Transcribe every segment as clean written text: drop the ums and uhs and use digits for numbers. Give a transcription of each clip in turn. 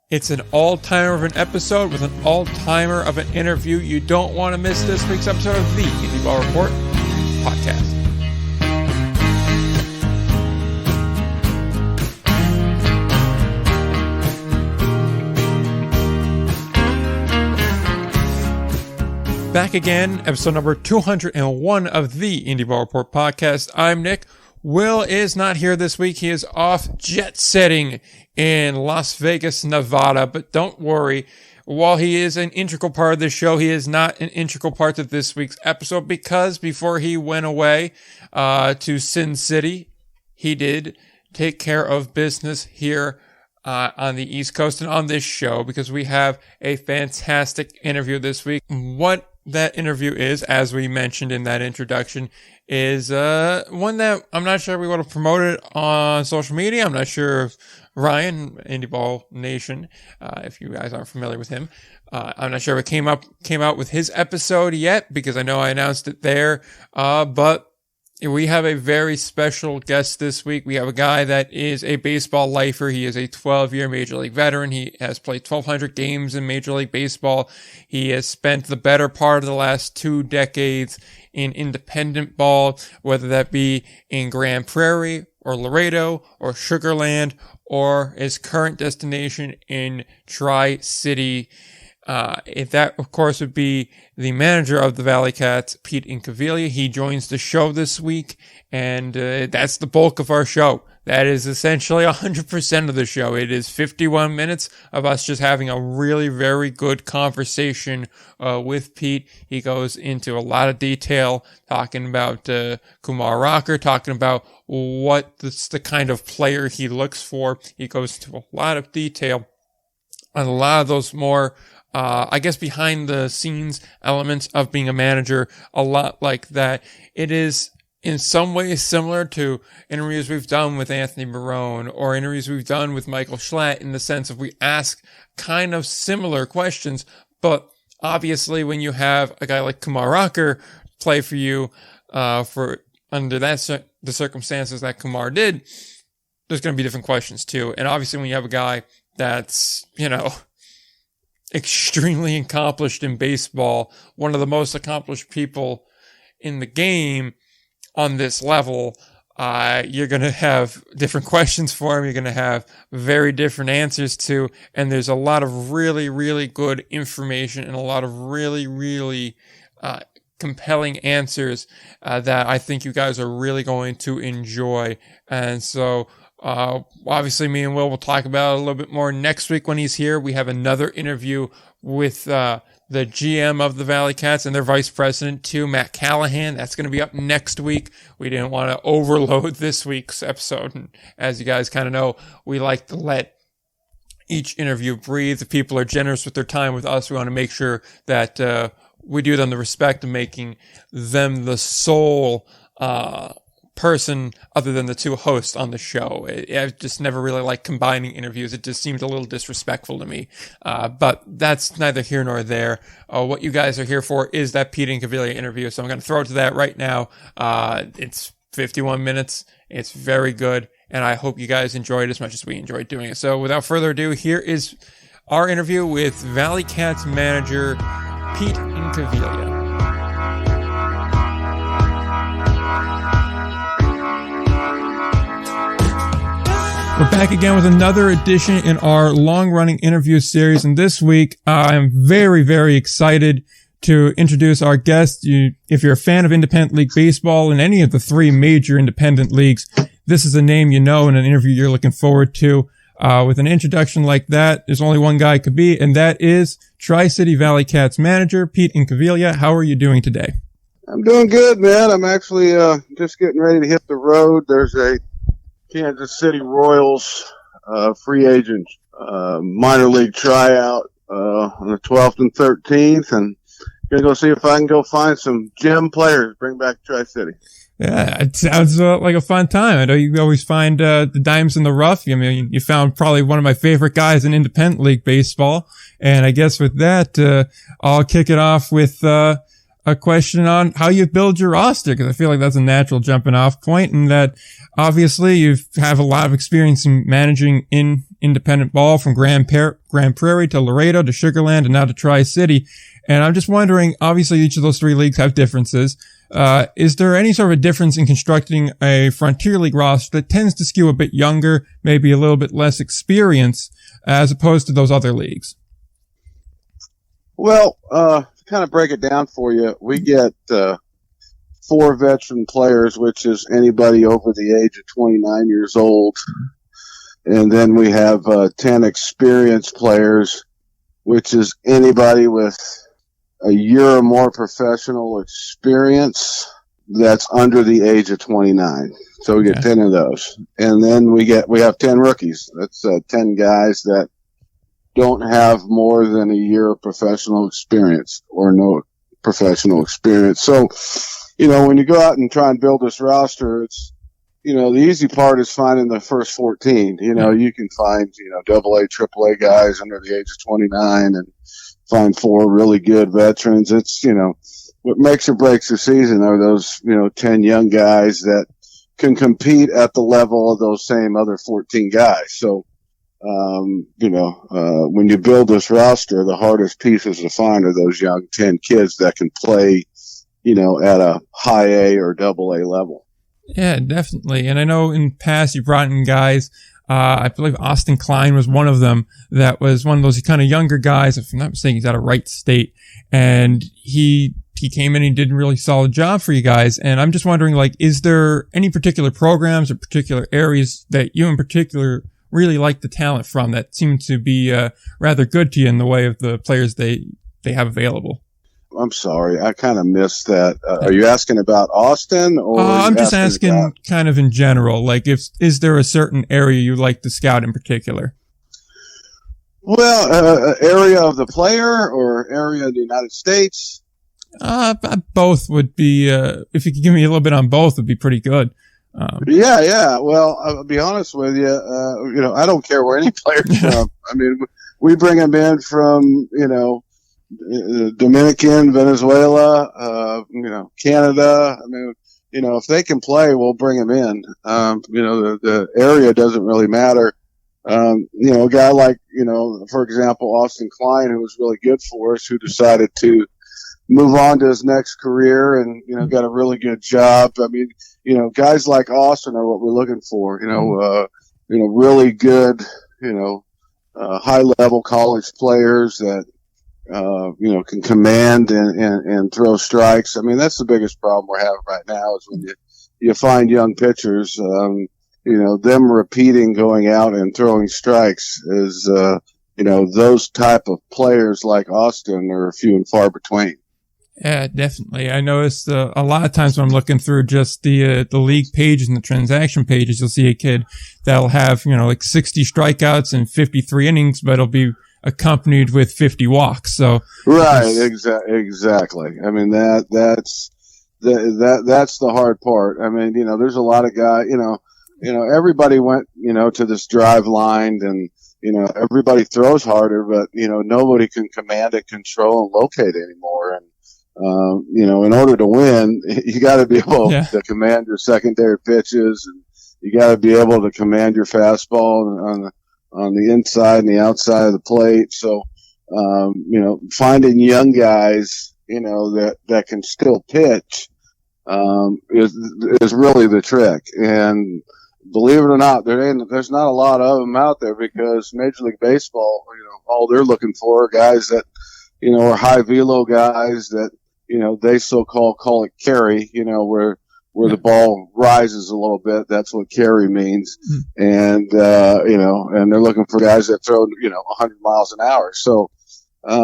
It's an all-timer of an episode with an all-timer of an interview. You don't want to miss this week's episode of the Indy Ball Report podcast. Back again, episode number 201 of the Indy Ball Report podcast. I'm Nick. Will is not here this week. He is off jet-setting in Las Vegas, Nevada. But don't worry, while he is an integral part of this show, he is not an integral part of this week's episode because before he went away to Sin City, he did take care of business here on the East Coast and on this show because we have a fantastic interview this week. What that interview is, as we mentioned in that introduction, is one that I'm not sure we want to promote it on social media. I'm not sure if Ryan, Indy Ball Nation, if you guys aren't familiar with him, I'm not sure if it came out with his episode yet because I know I announced it there, but we have a very special guest this week. We have a guy that is a baseball lifer. He is a 12-year Major League veteran. He has played 1,200 games in Major League Baseball. He has spent the better part of the last 2 decades in independent ball, whether that be in Grand Prairie or Laredo or Sugar Land or his current destination in Tri-City. If that, of course, would be the manager of the Valleycats, Pete Incaviglia. He joins the show this week, and that's the bulk of our show. That is essentially 100% of the show. It is 51 minutes of us just having a really very good conversation with Pete. He goes into a lot of detail, talking about Kumar Rocker, talking about what the kind of player he looks for. He goes into a lot of detail on a lot of those more I guess behind the scenes elements of being a manager, a lot like that. It is in some ways similar to interviews we've done with Anthony Barone or interviews we've done with Michael Schlatt in the sense of we ask kind of similar questions, but obviously when you have a guy like Kumar Rocker play for you, for under the circumstances that Kumar did, there's going to be different questions too. And obviously when you have a guy that's, extremely accomplished in baseball, one of the most accomplished people in the game on this level, you're going to have different questions for him. You're going to have very different answers to, and there's a lot of really, really good information and a lot of really, really compelling answers that I think you guys are really going to enjoy. And so obviously me and Will will talk about it a little bit more next week when he's here. We have another interview with the GM of the Valleycats and their vice president too, Matt Callahan. That's going to be up next week. We didn't want to overload this week's episode. And as you guys kind of know, we like to let each interview breathe. If people are generous with their time with us, we want to make sure that we do them the respect of making them the sole person other than the two hosts on the show. I just never really liked combining interviews. It just seemed a little disrespectful to me. But that's neither here nor there. What you guys are here for is that Pete Incaviglia interview. So I'm going to throw it to that right now. It's 51 minutes. It's very good. And I hope you guys enjoyed it as much as we enjoyed doing it. So without further ado, here is our interview with Valleycats manager Pete Incaviglia. We're back again with another edition in our long-running interview series, and this week I'm very, very excited to introduce our guest. If you're a fan of independent league baseball in any of the 3 major independent leagues, this is a name you know and an interview you're looking forward to. With an introduction like that, there's only one guy it could be, and that is Tri-City Valleycats manager Pete Incaviglia. How are you doing today? I'm doing good, man. I'm actually just getting ready to hit the road. There's a Kansas City Royals free agent minor league tryout on the 12th and 13th, and gonna go see if I can go find some gem players, bring back Tri-City. Yeah, it sounds like a fun time. I know you always find the dimes in the rough. I mean, you found probably one of my favorite guys in independent league baseball, and I guess with that, I'll kick it off with a question on how you build your roster, because I feel like that's a natural jumping off point, and that obviously you have a lot of experience in managing in independent ball from Grand Prairie to Laredo to Sugar Land and now to Tri-City. And I'm just wondering, obviously each of those three leagues have differences. Is there any sort of a difference in constructing a Frontier League roster that tends to skew a bit younger, maybe a little bit less experience, as opposed to those other leagues? Well, to kind of break it down for you, we get 4 veteran players, which is anybody over the age of 29 years old. And then we have 10 experienced players, which is anybody with a year or more professional experience that's under the age of 29. So we get 10 of those. And then we have 10 rookies. That's 10 guys that don't have more than a year of professional experience or no professional experience. So, when you go out and try and build this roster, it's, the easy part is finding the first 14. You can find, AA, AAA guys under the age of 29 and find 4 really good veterans. It's, what makes or breaks the season are those, 10 young guys that can compete at the level of those same other 14 guys. So, when you build this roster, the hardest pieces to find are those young 10 kids that can play, at a high A or AA level. Yeah, definitely. And I know in the past you brought in guys, I believe Austin Klein was one of them, that was one of those kind of younger guys. If I'm not mistaken, he's out of Wright State, and he came in and did a really solid job for you guys. And I'm just wondering, is there any particular programs or particular areas that you in particular really like the talent from that seem to be rather good to you in the way of the players they have available? I'm sorry, I kind of missed that. Are you asking about Austin, or I'm just asking kind of in general, is there a certain area you like to scout in particular? Well, area of the player or area of the United States? Both would be, if you could give me a little bit on both, would be pretty good. Yeah. Well, I'll be honest with you. I don't care where any player's from. I mean, we bring them in from, Dominican, Venezuela, Canada. I mean, if they can play, we'll bring them in. The area doesn't really matter. A guy like, for example, Austin Klein, who was really good for us, who decided to move on to his next career and, got a really good job. I mean, guys like Austin are what we're looking for, really good, high level college players that, can command and throw strikes. I mean, that's the biggest problem we're having right now is when you find young pitchers, them repeating going out and throwing strikes is, those type of players like Austin are few and far between. Yeah, definitely. I noticed a lot of times when I'm looking through just the league pages and the transaction pages, you'll see a kid that'll have, 60 strikeouts and 53 innings, but it'll be accompanied with 50 walks. So right, exactly. I mean, that's the hard part. I mean, there's a lot of guys, everybody went, to this drive line and, everybody throws harder, but, nobody can command and control and locate anymore. And, in order to win, you got to be able to command your secondary pitches, and you got to be able to command your fastball on the inside and the outside of the plate. So, finding young guys, that can still pitch, is really the trick. And believe it or not, there's not a lot of them out there because Major League Baseball, all they're looking for are guys that, are high velo guys that, they call it carry, where the ball rises a little bit. That's what carry means. And, and they're looking for guys that throw, 100 miles an hour. So, I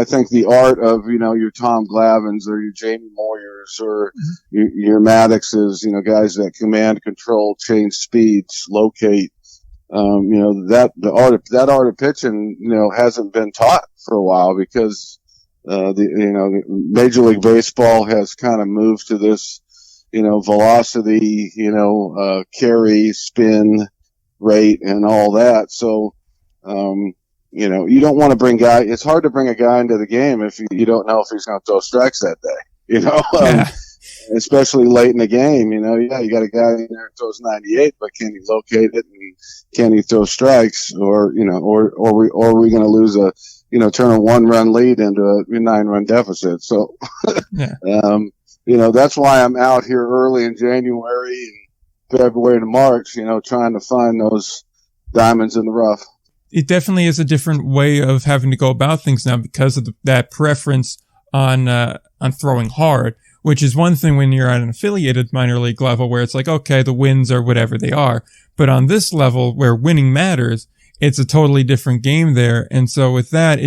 think the art of, your Tom Glavins or your Jamie Moyers or your Maddoxes, guys that command, control, change speeds, locate, that art of pitching, hasn't been taught for a while because, Major League Baseball has kind of moved to this, velocity, carry, spin rate and all that. So, you don't want to bring it's hard to bring a guy into the game if you don't know if he's going to throw strikes that day, especially late in the game. You know, yeah, you got a guy in there who throws 98, but can he locate it and can he throw strikes, or are we going to lose turn a 1-run lead into a 9-run deficit? So, Yeah. That's why I'm out here early in January and February to March, trying to find those diamonds in the rough. It definitely is a different way of having to go about things now because of that preference on throwing hard, which is one thing when you're at an affiliated minor league level where it's like, okay, the wins are whatever they are. But on this level where winning matters, it's a totally different game there. And so with that,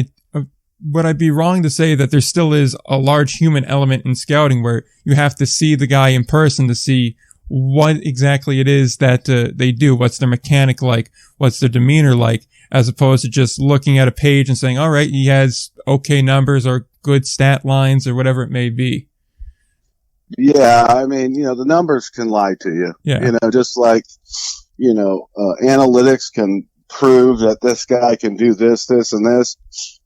would I be wrong to say that there still is a large human element in scouting where you have to see the guy in person to see what exactly it is that they do? What's their mechanic like? What's their demeanor like? As opposed to just looking at a page and saying, all right, he has okay numbers or good stat lines or whatever it may be. Yeah, I mean, the numbers can lie to you. Yeah. Just like, analytics can prove that this guy can do this, this, and this.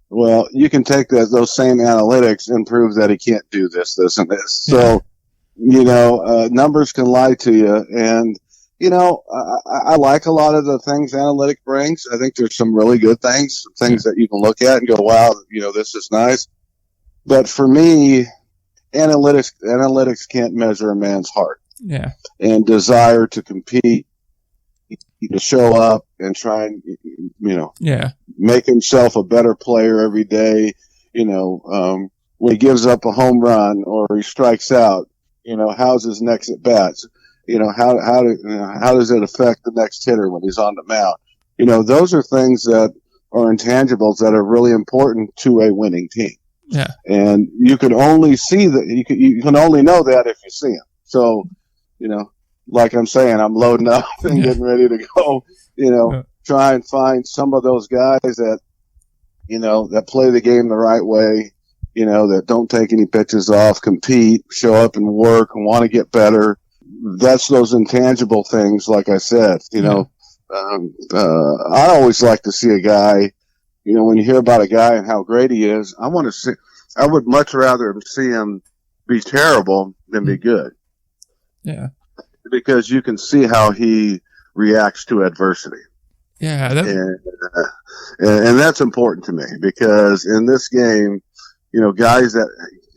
Well, you can take those same analytics and prove that he can't do this, this, and this. Yeah. So, numbers can lie to you. And, I like a lot of the things analytic brings. I think there's some really good things that you can look at and go, wow, this is nice. But for me, analytics can't measure a man's heart. Yeah. And desire to compete, to show up and try and, make himself a better player every day. When he gives up a home run or he strikes out, how's his next at bats? How does it affect the next hitter when he's on the mound? Those are things that are intangibles that are really important to a winning team. Yeah. And you can only see that, you can only know that if you see them. So, like I'm saying, I'm loading up and getting ready to go, try and find some of those guys that, that play the game the right way, that don't take any pitches off, compete, show up and work and want to get better. That's those intangible things, like I said, I always like to see a guy, when you hear about a guy and how great he is, I would much rather see him be terrible than be good. Yeah. Because you can see how he reacts to adversity. Yeah. And that's important to me because in this game, guys that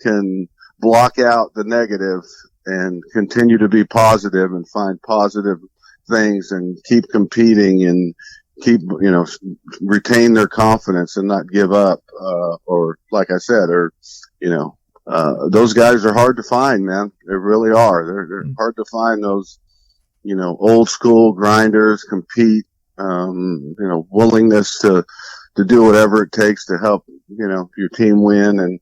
can block out the negative and continue to be positive and find positive things and keep competing and keep, retain their confidence and not give up, or like I said, those guys are hard to find, man. They really are. They're hard to find those, old school grinders, compete, willingness to do whatever it takes to help, your team win. And,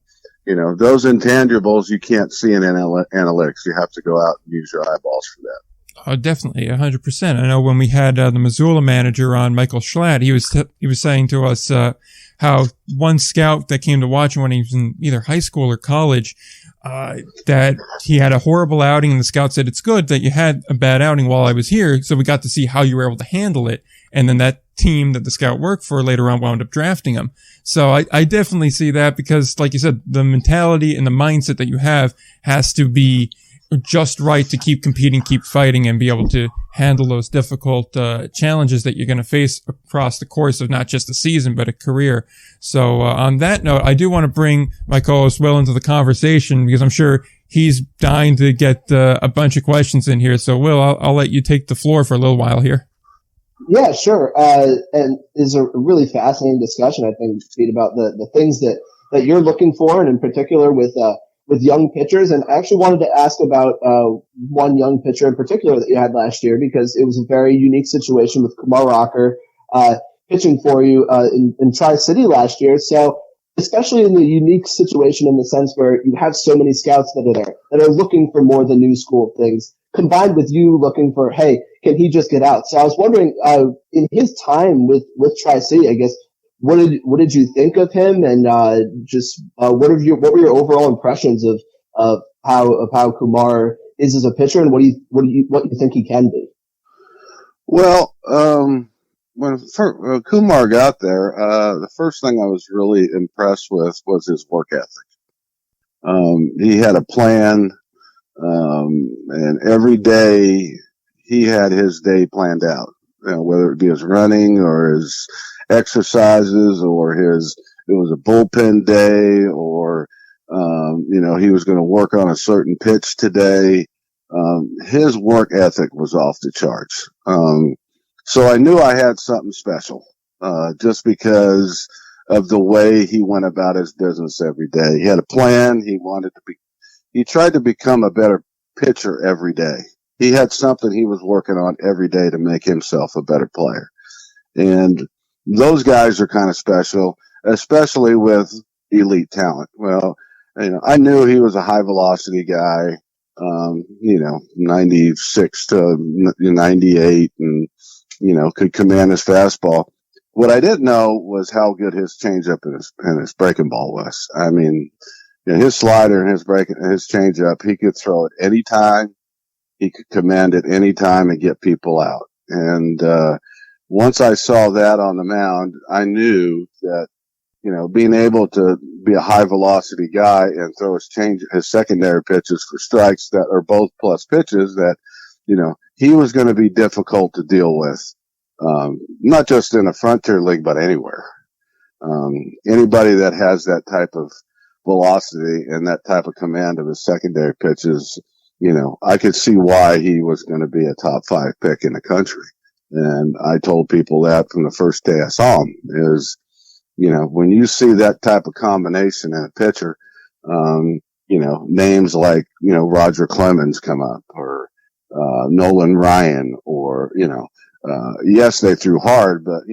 those intangibles you can't see in analytics. You have to go out and use your eyeballs for that. Oh, definitely, 100%. I know when we had the Missoula manager on, Michael Schlatt, he was saying to us how one scout that came to watch him when he was in either high school or college, that he had a horrible outing, and the scout said, "It's good that you had a bad outing while I was here, so we got to see how you were able to handle it." And then that team that the scout worked for later on wound up drafting him. So I definitely see that because, like you said, the mentality and the mindset that you have has to be just right to keep competing, keep fighting, and be able to handle those difficult challenges that you're going to face across the course of not just a season, but a career. So on that note, I do want to bring my co-host Will into the conversation because I'm sure he's dying to get a bunch of questions in here. So Will, I'll let you take the floor for a little while here. Yeah, sure. And it's a really fascinating discussion, I think, Pete, about the things that you're looking for, and in particular with young pitchers. And I actually wanted to ask about one young pitcher in particular that you had last year, because it was a very unique situation with Kumar Rocker pitching for you in Tri-City last year. So especially in the unique situation in the sense where you have so many scouts that are there that are looking for more of the new school things, combined with you looking for, hey, can he just get out? So I was wondering, in his time with Tri-City, I guess, what did you think of him, and what were your overall impressions of how Kumar is as a pitcher, and what you think he can be? Well, when Kumar got there, the first thing I was really impressed with was his work ethic. He had a plan. And every day he had his day planned out, whether it be his running or his exercises or it was a bullpen day or, he was going to work on a certain pitch today. His work ethic was off the charts. So I knew I had something special, just because of the way he went about his business every day. He had a plan. He tried to become a better pitcher every day. He had something he was working on every day to make himself a better player. And those guys are kind of special, especially with elite talent. Well, I knew he was a high velocity guy, 96 to 98 and, could command his fastball. What I didn't know was how good his changeup and his breaking ball was. I mean, his slider and his changeup, he could throw it any time. He could command it any time and get people out. And, once I saw that on the mound, I knew that, being able to be a high velocity guy and throw his secondary pitches for strikes that are both plus pitches that, he was going to be difficult to deal with. Not just in a frontier league, but anywhere. Anybody that has that type of velocity and that type of command of his secondary pitches, I could see why he was going to be a top 5 pick in the country. And I told people that from the first day I saw him is, when you see that type of combination in a pitcher, names like, Roger Clemens come up or, Nolan Ryan or, yes, they threw hard, but,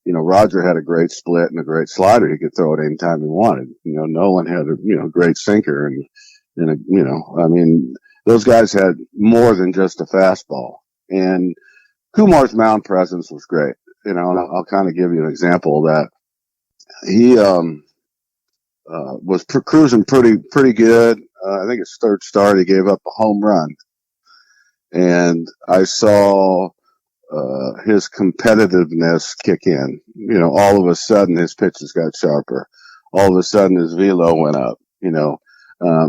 Roger had a great split and a great slider. He could throw it anytime he wanted. Nolan had a, great sinker and those guys had more than just a fastball. And Kumar's mound presence was great. And I'll kind of give you an example of that. He, was cruising pretty good. I think his third start, he gave up a home run. And I saw, his competitiveness kick in. All of a sudden his pitches got sharper. All of a sudden his velo went up.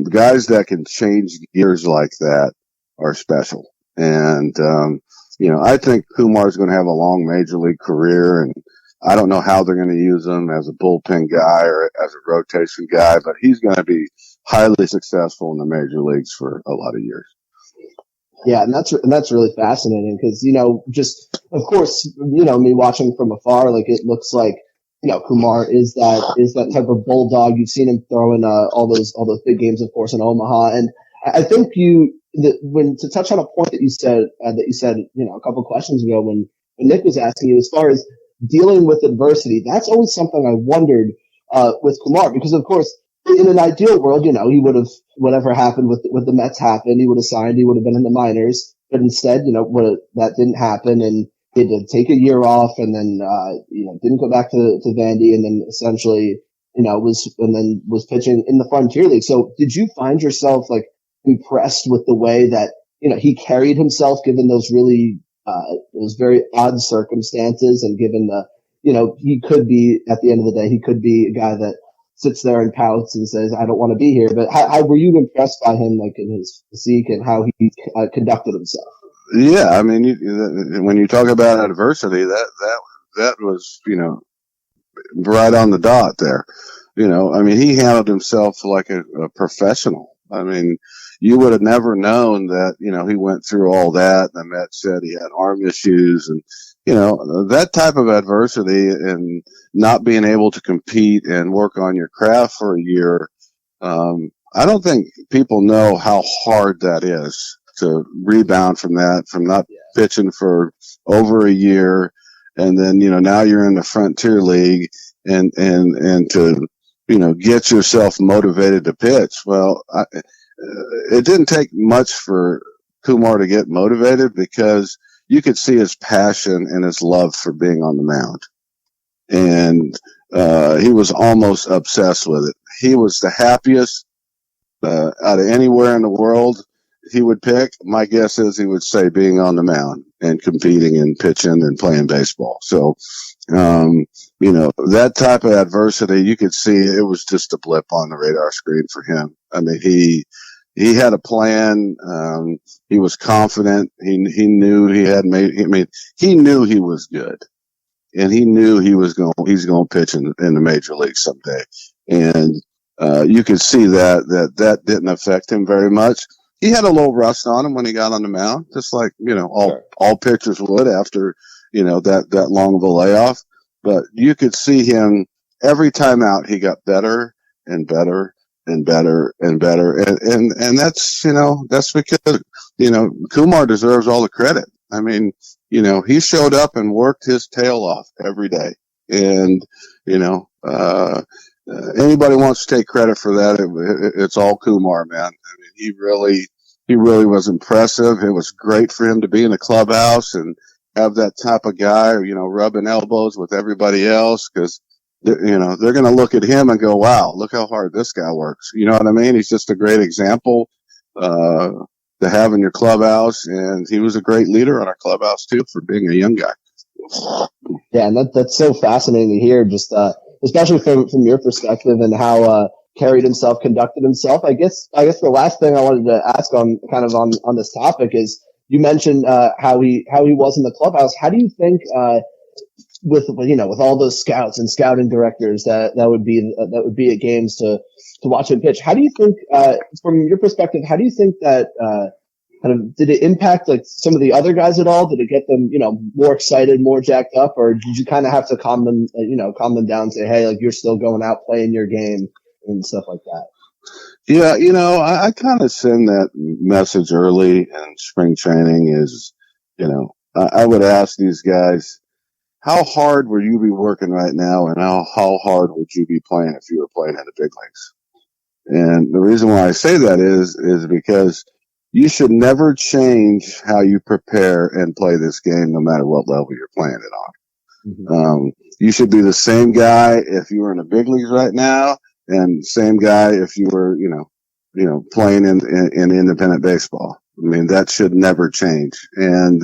Guys that can change gears like that are special. And, I think Kumar's going to have a long major league career, and I don't know how they're going to use him as a bullpen guy or as a rotation guy, but he's going to be highly successful in the major leagues for a lot of years. Yeah, and that's really fascinating because, just of course, me watching from afar, like it looks like, Kumar is that type of bulldog. You've seen him throw in all those big games, of course, in Omaha, and I think to touch on a point that you said, a couple questions ago when Nick was asking you as far as dealing with adversity, that's always something I wondered with Kumar because, of course, in an ideal world, he would have, whatever happened with the Mets happened, he would have signed, he would have been in the minors. But instead, that didn't happen, and he had to take a year off, and then, didn't go back to Vandy, and then essentially, was pitching in the Frontier League. So did you find yourself like impressed with the way that, he carried himself given those really, those very odd circumstances and given he could be, at the end of the day, he could be a guy that sits there and pouts and says, I don't want to be here. But how were you impressed by him, like in his physique and how he conducted himself? Yeah. I mean, when you talk about adversity, that was, right on the dot there. He handled himself like a professional. I mean, you would have never known that, he went through all that. The Mets said he had arm issues and, that type of adversity and not being able to compete and work on your craft for a year. I don't think people know how hard that is to rebound from that, from not pitching for over a year. And then, now you're in the Frontier League and to, get yourself motivated to pitch. Well, it didn't take much for Kumar to get motivated because you could see his passion and his love for being on the mound. And, he was almost obsessed with it. He was the happiest, out of anywhere in the world he would pick. My guess is he would say being on the mound and competing and pitching and playing baseball. So, that type of adversity, you could see it was just a blip on the radar screen for him. I mean, he he had a plan. He was confident. He knew he had made. I mean, he knew he was good, and he knew he's going to pitch in the major league someday. And you could see that didn't affect him very much. He had a little rust on him when he got on the mound, just like all pitchers would after that long of a layoff. But you could see him every time out. He got better and better and better and better, and that's that's because Kumar deserves all the credit. I mean, he showed up and worked his tail off every day, and anybody wants to take credit for that, it's all Kumar, man. I mean, he really was impressive. It was great for him to be in the clubhouse and have that type of guy, rubbing elbows with everybody else, because they're going to look at him and go, wow, look how hard this guy works. You know what I mean? He's just a great example to have in your clubhouse, and he was a great leader on our clubhouse too for being a young guy. Yeah, and that's so fascinating to hear, just especially from your perspective and how carried himself, conducted himself. I guess the last thing I wanted to ask on this topic is, you mentioned how he was in the clubhouse. How do you think with all those scouts and scouting directors that would be at games to watch him pitch? How do you think, from your perspective, how do you think that kind of, did it impact like some of the other guys at all? Did it get them more excited, more jacked up, or did you kind of have to calm them down and say, hey, like, you're still going out playing your game and stuff like that? Yeah, I kind of send that message early in spring training is, I would ask these guys, how hard would you be working right now, and how hard would you be playing if you were playing in the big leagues? And the reason why I say that is because you should never change how you prepare and play this game, no matter what level you're playing it on. Mm-hmm. You should be the same guy if you were in the big leagues right now, and same guy if you were, playing in independent baseball. I mean, that should never change. And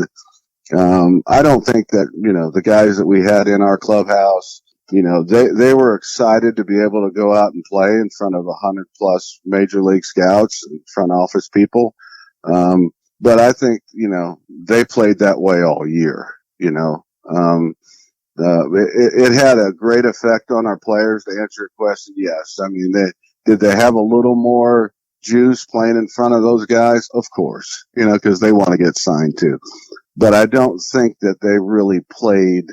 I don't think that, the guys that we had in our clubhouse, they were excited to be able to go out and play in front of 100+ major league scouts and front office people. But I think, they played that way all year, it had a great effect on our players. To answer your question, yes. I mean, did they have a little more juice playing in front of those guys? Of course, because they want to get signed too. But I don't think that they really played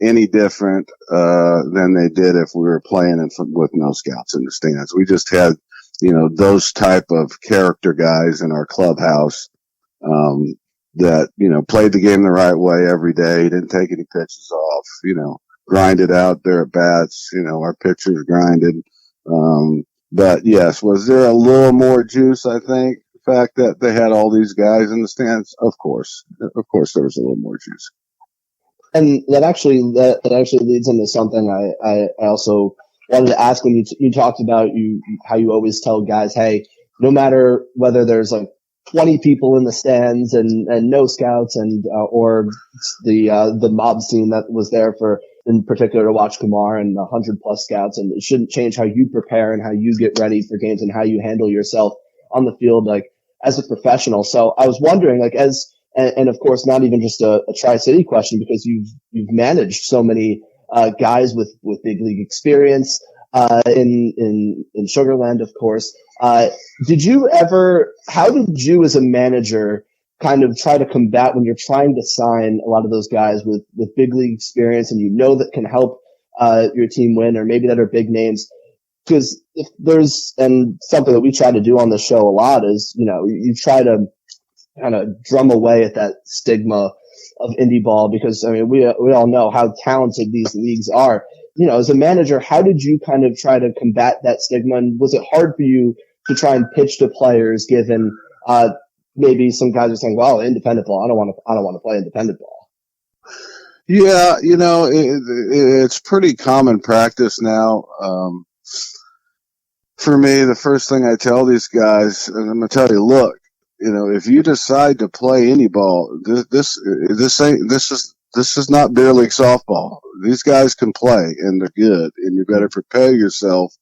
any different than they did if we were playing with no scouts in the stands. We just had, those type of character guys in our clubhouse that, played the game the right way every day, didn't take any pitches off, grinded out their at bats, our pitchers grinded. But yes, was there a little more juice? I think the fact that they had all these guys in the stands, of course there was a little more juice. And that actually leads into something I also wanted to ask, when you talked about how you always tell guys, hey, no matter whether there's like 20 people in the stands and no scouts and or the mob scene that was there for, in particular, to watch Kumar and 100+ scouts, and it shouldn't change how you prepare and how you get ready for games and how you handle yourself on the field, like, as a professional. So I was wondering, like, and of course, not even just a Tri-City question, because you've managed so many guys with big league experience in Sugarland, of course. How did you as a manager kind of try to combat when you're trying to sign a lot of those guys with big league experience and that can help your team win, or maybe that are big names? Because if there's, and something that we try to do on the show a lot is, you try to kind of drum away at that stigma of Indy Ball, because, I mean, we all know how talented these leagues are. As a manager, how did you kind of try to combat that stigma? And was it hard for you to try and pitch to players, given maybe some guys are saying, well, independent ball, I don't want to play independent ball? Yeah, it's pretty common practice now. For me, the first thing I tell these guys, and I'm going to tell you, look, if you decide to play any ball, this is not beer league softball. These guys can play, and they're good, and you better prepare yourself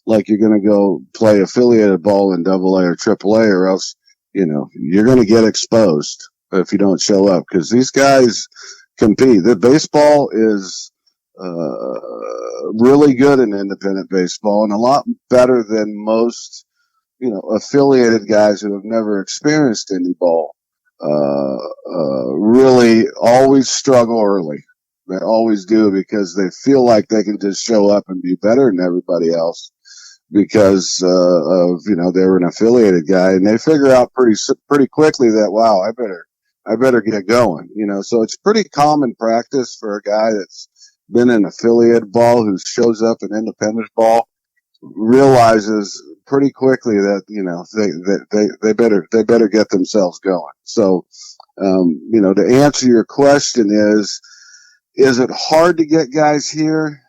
like you're going to go play affiliated ball in AA or AAA, or else, you're going to get exposed if you don't show up, because these guys compete. The baseball is really good in independent baseball, and a lot better than most, affiliated guys who have never experienced Indy Ball. Really always struggle early. They always do, because they feel like they can just show up and be better than everybody else because of they were an affiliated guy, and they figure out pretty quickly that, wow, I better get going. So it's pretty common practice for a guy that's been in affiliate ball who shows up in independent ball, realizes pretty quickly that they better get themselves going. So to answer your question is it hard to get guys here?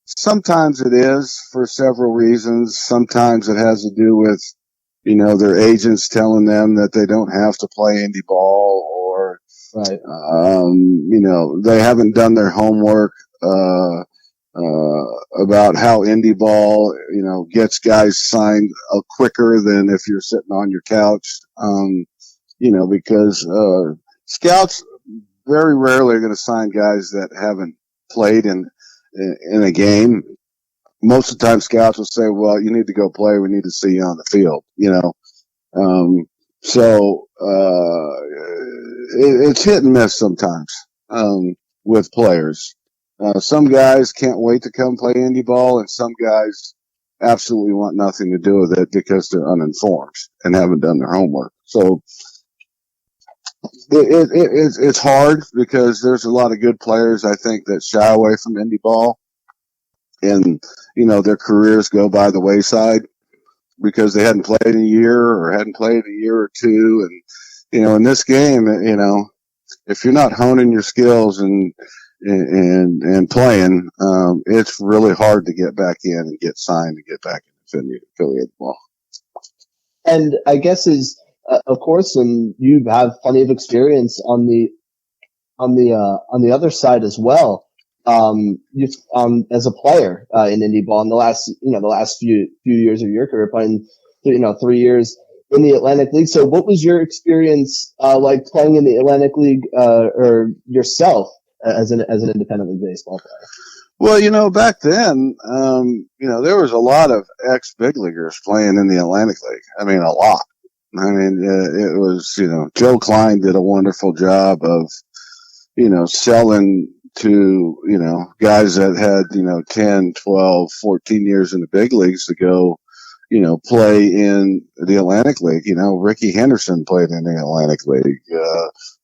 Sometimes it is, for several reasons. Sometimes it has to do with their agents telling them that they don't have to play Indy Ball, or right. They haven't done their homework about how Indy Ball, gets guys signed quicker than if you're sitting on your couch. Because scouts very rarely are going to sign guys that haven't played in a game. Most of the time, scouts will say, "Well, you need to go play. We need to see you on the field." It's hit and miss sometimes with players. Some guys can't wait to come play Indy Ball, and some guys absolutely want nothing to do with it because they're uninformed and haven't done their homework. So it's hard, because there's a lot of good players, I think, that shy away from Indy Ball, and their careers go by the wayside because they hadn't played in a year or hadn't played a year or two. And in this game, if you're not honing your skills and playing, it's really hard to get back in and get signed and get back in affiliate ball. And I guess of course, and you have plenty of experience on the other side as well. As a player in Indy Ball in the last few years of your career, playing 3 years in the Atlantic League. So what was your experience like playing in the Atlantic League or yourself as an independent league baseball player? Well, back then, there was a lot of ex-big leaguers playing in the Atlantic League. I mean, a lot. I mean, it was, Joe Klein did a wonderful job of, selling to, guys that had, 10, 12, 14 years in the big leagues to go, play in the Atlantic League. Ricky Henderson played in the Atlantic League.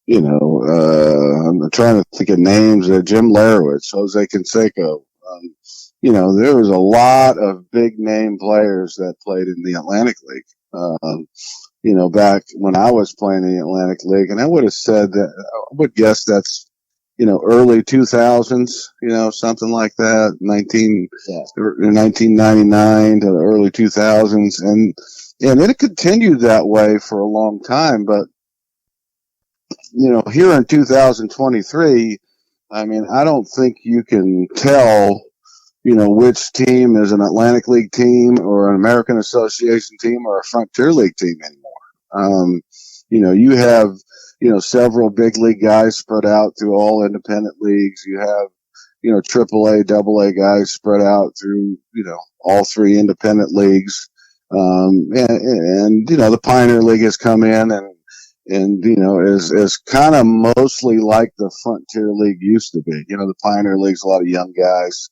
I'm trying to think of names. Jim Larowitz, Jose Canseco. There was a lot of big name players that played in the Atlantic League. Back when I was playing in the Atlantic League, and I would have said that, I would guess that's, early 2000s, something like that, 1999 to the early 2000s. And it continued that way for a long time. But, here in 2023, I mean, I don't think you can tell, which team is an Atlantic League team or an American Association team or a Frontier League team anymore. You have, several big league guys spread out through all independent leagues. You have, AAA, AA guys spread out through, all three independent leagues. And the Pioneer League has come in and is kind of mostly like the Frontier League used to be. The Pioneer League's a lot of young guys.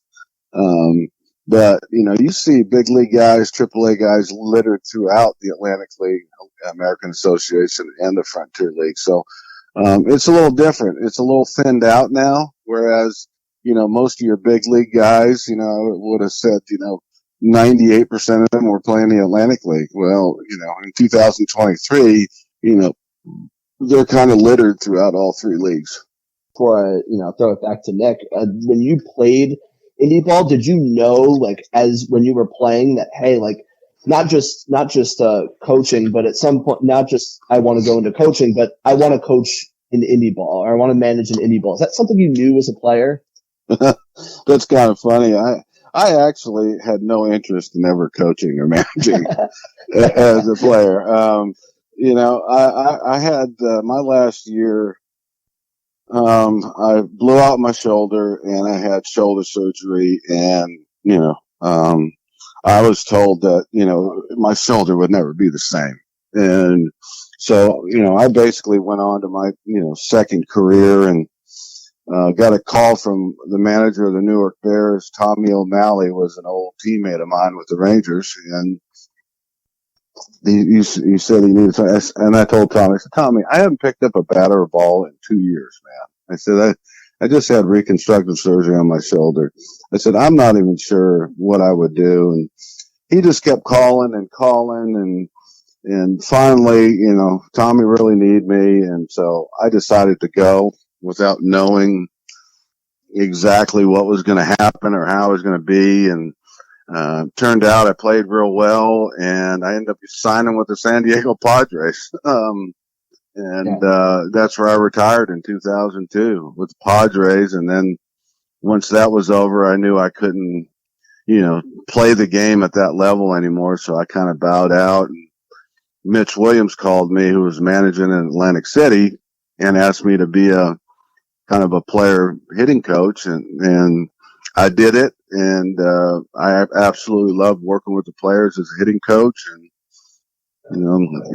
But, you see big league guys, AAA guys littered throughout the Atlantic League, American Association, and the Frontier League. So, it's a little different. It's a little thinned out now, whereas, most of your big league guys, I would have said, 98% of them were playing the Atlantic League. Well, in 2023, they're kind of littered throughout all three leagues. Before I, throw it back to Nick, when you played Indy Ball, did you know, as when you were playing, that, hey, not just coaching, but at some point, not just I want to go into coaching, but I want to coach in Indy Ball, or I want to manage an Indy Ball? Is that something you knew as a player? That's kind of funny. I actually had no interest in ever coaching or managing as a player. I had my last year. I blew out my shoulder and I had shoulder surgery, and I was told that my shoulder would never be the same, and so I basically went on to my second career, and got a call from the manager of the Newark Bears. Tommy O'Malley was an old teammate of mine with the Rangers, and he said he needed something. And I told Tommy, I said, Tommy, I haven't picked up a bat or a ball in 2 years, man. I said, I just had reconstructive surgery on my shoulder. I said, I'm not even sure what I would do. And he just kept calling and calling, and finally, Tommy really needed me. And so I decided to go without knowing exactly what was going to happen or how it was going to be. And turned out I played real well, and I ended up signing with the San Diego Padres. That's where I retired in 2002 with the Padres. And then once that was over, I knew I couldn't, play the game at that level anymore. So I kind of bowed out. And Mitch Williams called me, who was managing in Atlantic City, and asked me to be a kind of a player hitting coach. And I did it. And I absolutely loved working with the players as a hitting coach. And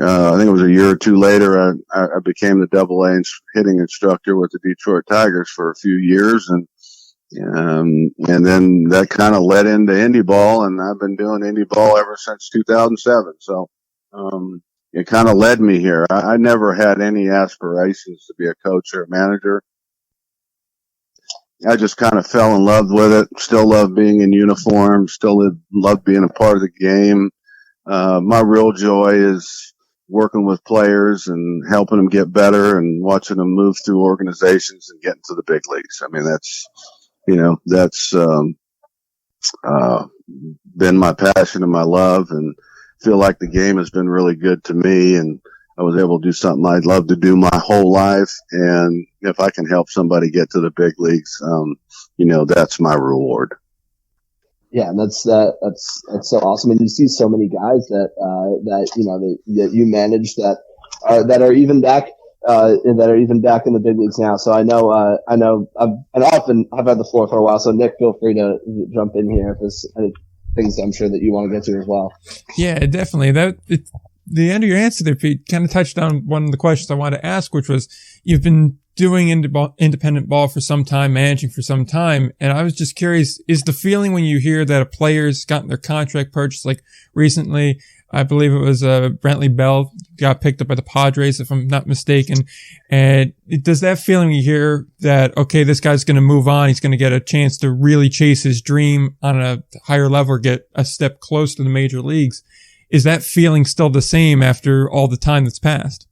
I think it was a year or two later, I became the AA hitting instructor with the Detroit Tigers for a few years, and then that kind of led into Indy Ball, and I've been doing Indy Ball ever since 2007. So it kind of led me here. I never had any aspirations to be a coach or a manager. I just kind of fell in love with it. Still love being in uniform. Still love being a part of the game. My real joy is working with players and helping them get better and watching them move through organizations and get into the big leagues. I mean, that's been my passion and my love, and feel like the game has been really good to me, and I was able to do something I'd love to do my whole life. And if I can help somebody get to the big leagues, that's my reward. Yeah, and that's so awesome. And you see so many guys that you manage that are even back in the big leagues now. So I know I've had the floor for a while. So Nick, feel free to jump in here if there's any things I'm sure that you want to get to as well. Yeah, definitely. The end of your answer there, Pete, kind of touched on one of the questions I wanted to ask, which was, you've been doing independent ball for some time, managing for some time. And I was just curious, is the feeling when you hear that a player's gotten their contract purchased, like recently, I believe it was Brantley Bell got picked up by the Padres, if I'm not mistaken. And does that feeling when you hear that, okay, this guy's going to move on, he's going to get a chance to really chase his dream on a higher level or get a step close to the major leagues, is that feeling still the same after all the time that's passed?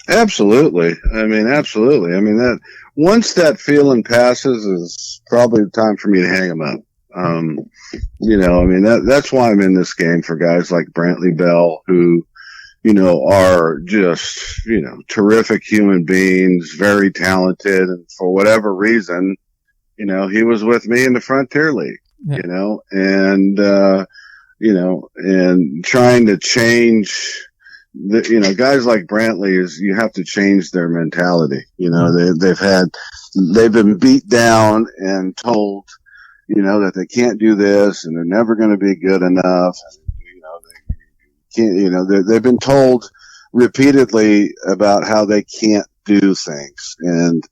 Absolutely. Absolutely. That once that feeling passes is probably the time for me to hang them up. That's why I'm in this game for guys like Brantley Bell, who, are just, terrific human beings, very talented. And for whatever reason, he was with me in the Frontier League, and trying to change guys like Brantley, is you have to change their mentality. They've been beat down and told, that they can't do this and they're never going to be good enough. They can't, they've been told repeatedly about how they can't do things. And,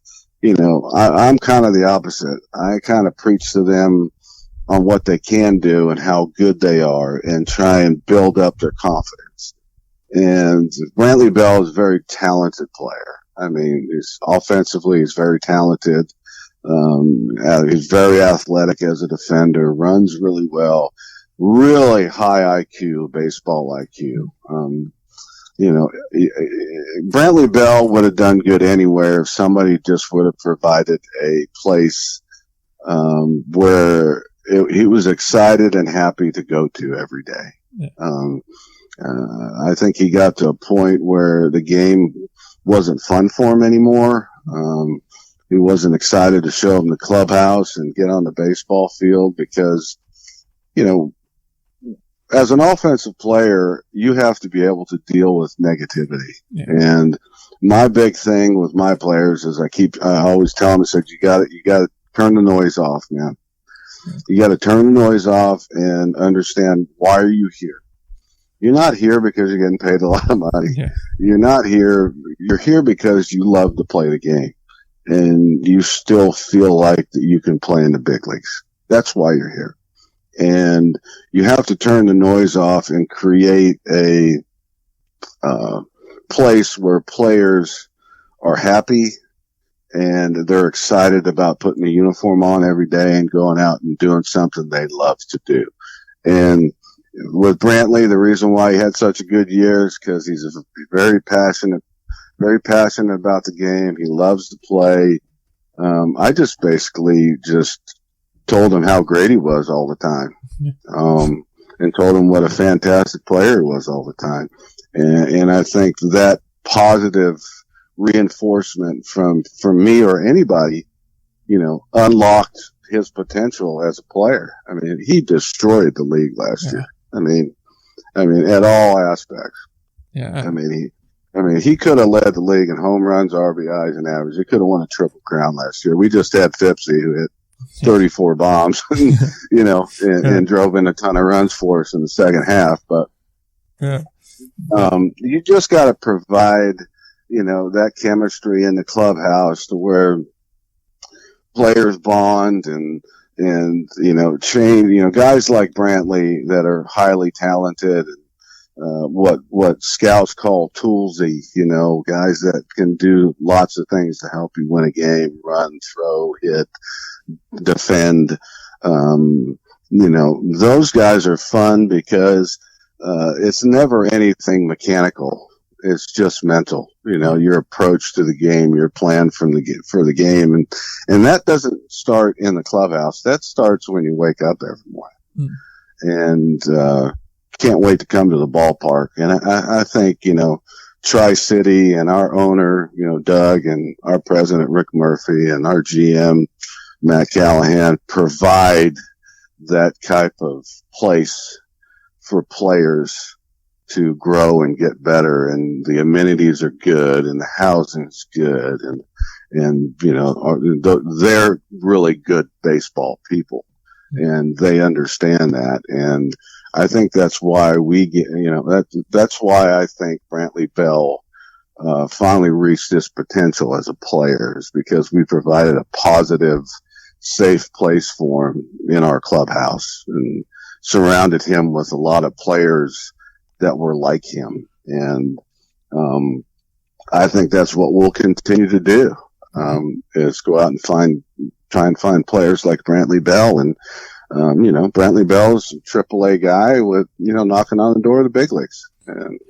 I'm kind of the opposite. I kind of preach to them on what they can do and how good they are, and try and build up their confidence. And Brantley Bell is a very talented player. Offensively, he's very talented. He's very athletic as a defender, runs really well, really high IQ, baseball IQ. Brantley Bell would have done good anywhere if somebody just would have provided a place, where he was excited and happy to go to every day. Yeah. I think he got to a point where the game wasn't fun for him anymore. He wasn't excited to show up in the clubhouse and get on the baseball field because, as an offensive player, you have to be able to deal with negativity. Yeah. And my big thing with my players is I always tell them, I said, you got to turn the noise off, man. You got to turn the noise off and understand, why are you here? You're not here because you're getting paid a lot of money. Yeah. You're here because you love to play the game and you still feel like that you can play in the big leagues. That's why you're here. And you have to turn the noise off and create a place where players are happy and they're excited about putting a uniform on every day and going out and doing something they love to do. And with Brantley, the reason why he had such a good year is because he's very passionate about the game. He loves to play. I just basically told him how great he was all the time. And told him what a fantastic player he was all the time. And I think that positive reinforcement from me or anybody, unlocked his potential as a player. I mean, he destroyed the league last year. I mean, at all aspects. Yeah. I mean, he could have led the league in home runs, RBIs, and average. He could have won a Triple Crown last year. We just had Fipsy, who hit 34 bombs, and drove in a ton of runs for us in the second half. But you just got to provide, that chemistry in the clubhouse to where players bond and change, guys like Brantley that are highly talented, what scouts call toolsy, guys that can do lots of things to help you win a game, run, throw, hit, defend. Those guys are fun because, it's never anything mechanical. It's just mental, your approach to the game, your plan for the game. And that doesn't start in the clubhouse. That starts when you wake up every morning and, can't wait to come to the ballpark. And I think, Tri-City and our owner, Doug, and our president, Rick Murphy, and our GM, Matt Callahan, provide that type of place for players to grow and get better, and the amenities are good and the housing's good, and they're really good baseball people and they understand that. And I think that's why that's why I think Brantley Bell finally reached his potential as a player, is because we provided a positive, safe place for him in our clubhouse and surrounded him with a lot of players that were like him. And I think that's what we'll continue to do, is go out and try and find players like Brantley Bell. And Brantley Bell's a AAA guy with, knocking on the door of the big leagues. And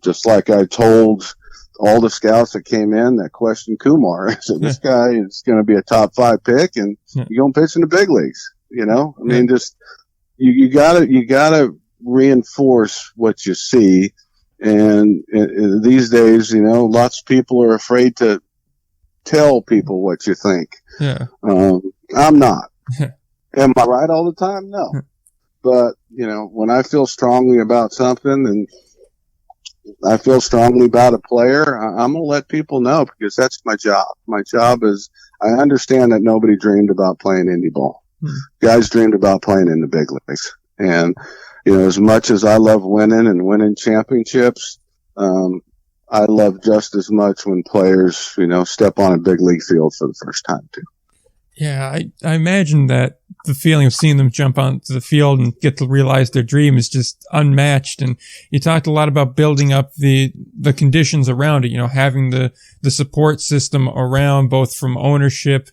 just like I told all the scouts that came in that questioned Kumar, I said, this guy is going to be a top 5 pick and you're going to pitch in the big leagues. Just you gotta reinforce what you see. And these days, lots of people are afraid to tell people what you think. Yeah. I'm not. Am I right all the time? No. But, when I feel strongly about something and I feel strongly about a player, I'm going to let people know, because that's my job. My job is, I understand that nobody dreamed about playing Indy Ball. Guys dreamed about playing in the big leagues. And, as much as I love winning and winning championships, I love just as much when players, step on a big league field for the first time too. Yeah, I imagine that the feeling of seeing them jump onto the field and get to realize their dream is just unmatched. And you talked a lot about building up the conditions around it, having the support system around, both from ownership,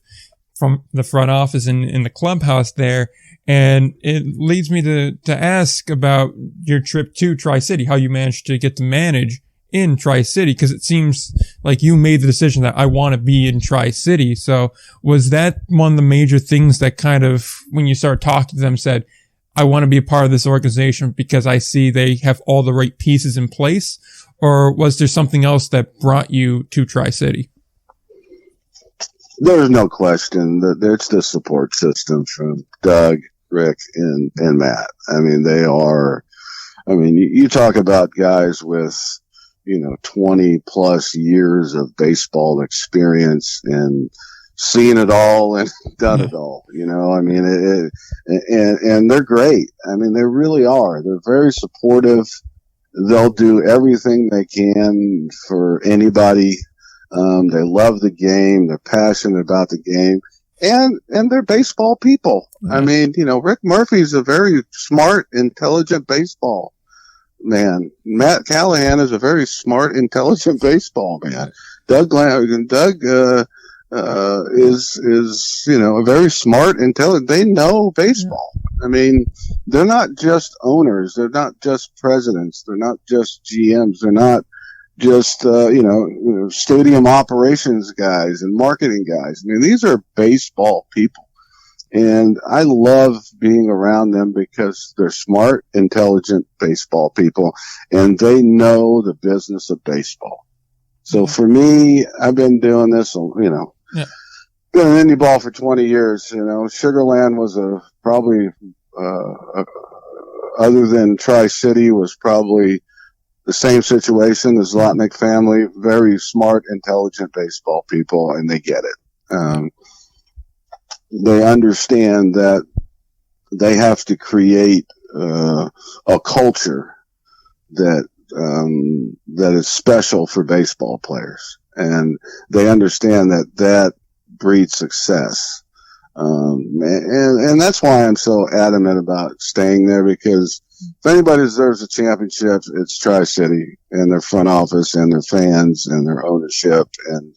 from the front office and in the clubhouse there. And it leads me to ask about your trip to Tri-City, how you managed to get to manage in Tri-City, because it seems like you made the decision that I want to be in Tri-City. So was that one of the major things that kind of, when you started talking to them, said, I want to be a part of this organization because I see they have all the right pieces in place? Or was there something else that brought you to Tri-City? there's no question that it's the support system from Doug, Rick, and Matt. I mean, they are. I mean, you talk about guys with 20 plus years of baseball experience and seen it all and done it all. I mean, and they're great. I mean, they really are. They're very supportive. They'll do everything they can for anybody. They love the game. They're passionate about the game, and they're baseball people. Yeah. I mean, Rick Murphy's a very smart, intelligent baseball man. Matt Callahan is a very smart, intelligent baseball man. Doug is a very smart, intelligent. They know baseball. I mean, they're not just owners. They're not just presidents. They're not just GMs. They're not just stadium operations guys and marketing guys. I mean, these are baseball people. And I love being around them because they're smart, intelligent baseball people, and they know the business of baseball. So for me, I've been doing this, been in Indy Ball for 20 years. Sugarland was probably, other than Tri-City, was probably the same situation. The Zlotnick family, very smart, intelligent baseball people, and they get it. They understand that they have to create a culture that is special for baseball players, and they understand that breeds success. And that's why I'm so adamant about staying there, because if anybody deserves a championship, it's Tri-City and their front office and their fans and their ownership. And